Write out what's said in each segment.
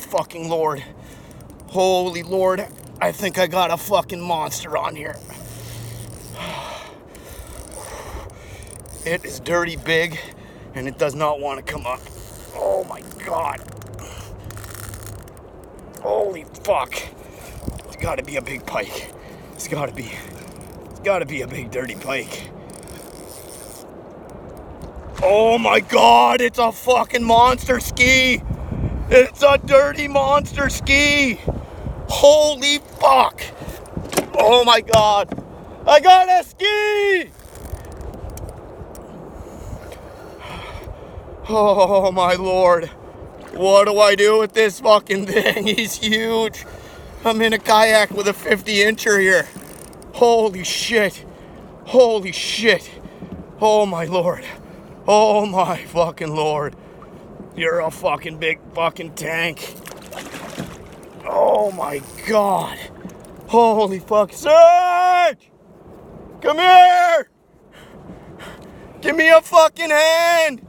fucking Lord. Holy Lord. I think I got a fucking monster on here. It is dirty big, and it does not want to come up. Oh my God. Holy fuck. It's gotta be a big pike. It's gotta be a big dirty pike. Oh my God, it's a fucking monster ski. It's a dirty monster ski. Holy fuck. Oh my God. I got a ski. Oh my Lord. What do I do with this fucking thing? He's huge. I'm in a kayak with a 50-incher here. Holy shit. Holy shit. Oh my Lord. Oh my fucking Lord. You're a fucking big fucking tank. Oh my God. Holy fuck. Serge! Come here! Give me a fucking hand!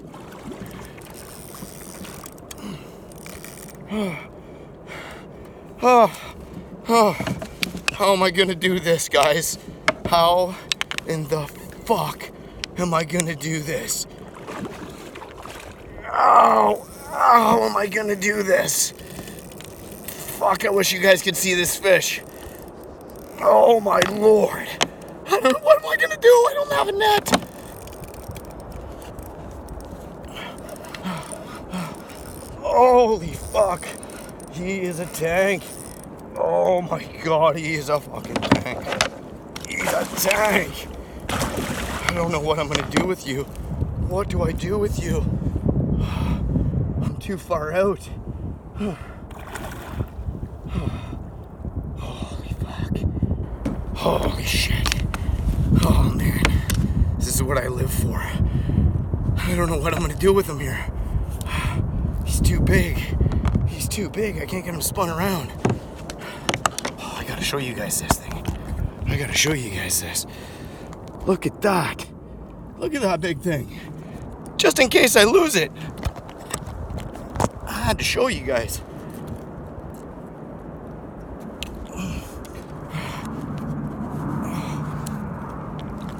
How am I gonna do this, guys? How in the fuck am I gonna do this? How am I gonna do this? Fuck, I wish you guys could see this fish. Oh my Lord. I don't know, what am I gonna do? I don't have a net. Holy fuck. He is a tank. Oh my God, he is a fucking tank. He's a tank. I don't know what I'm gonna do with you. What do I do with you? I'm too far out. Holy fuck. Holy shit. Oh man. This is what I live for. I don't know what I'm gonna do with him here. He's too big. He's too big. I can't get him spun around. Oh, I gotta show you guys this thing. I gotta show you guys this. Look at that. Look at that big thing. Just in case I lose it. I had to show you guys.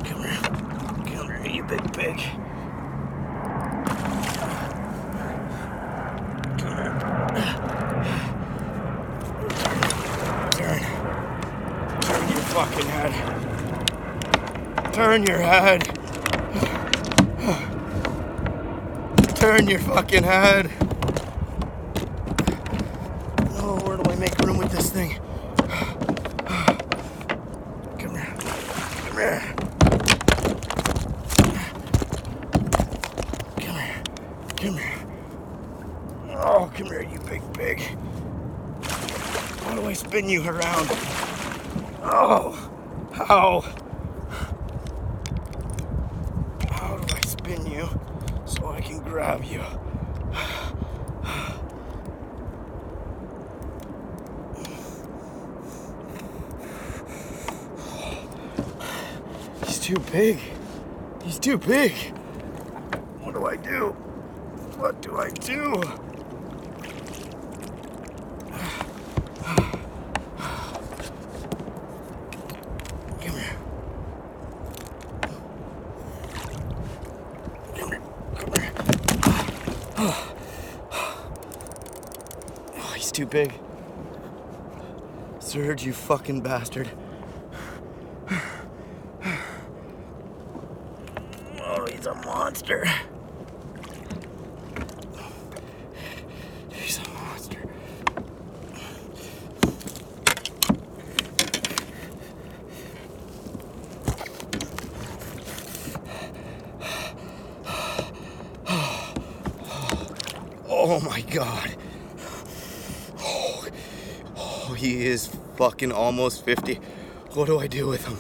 Come here. Come here, you big pig. Turn your fucking head. Turn your head. Turn your fucking head. Oh, where do I make room with this thing? Come here. Come here. Come here. Come here. Oh, come here, you big pig. How do I spin you around? Oh, how? How do I spin you so I can grab you? He's too big. He's too big. What do I do? What do I do? Oh, he's too big. Serge, you fucking bastard. Oh, he's a monster. He's a monster. Oh my God. Oh, he is fucking almost 50. What do I do with him?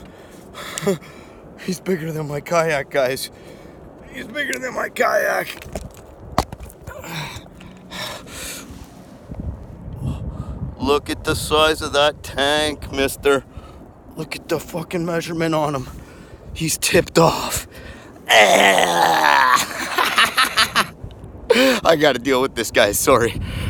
He's bigger than my kayak, guys. He's bigger than my kayak. Look at the size of that tank, mister. Look at the fucking measurement on him. He's tipped off. I gotta deal with this guy, sorry.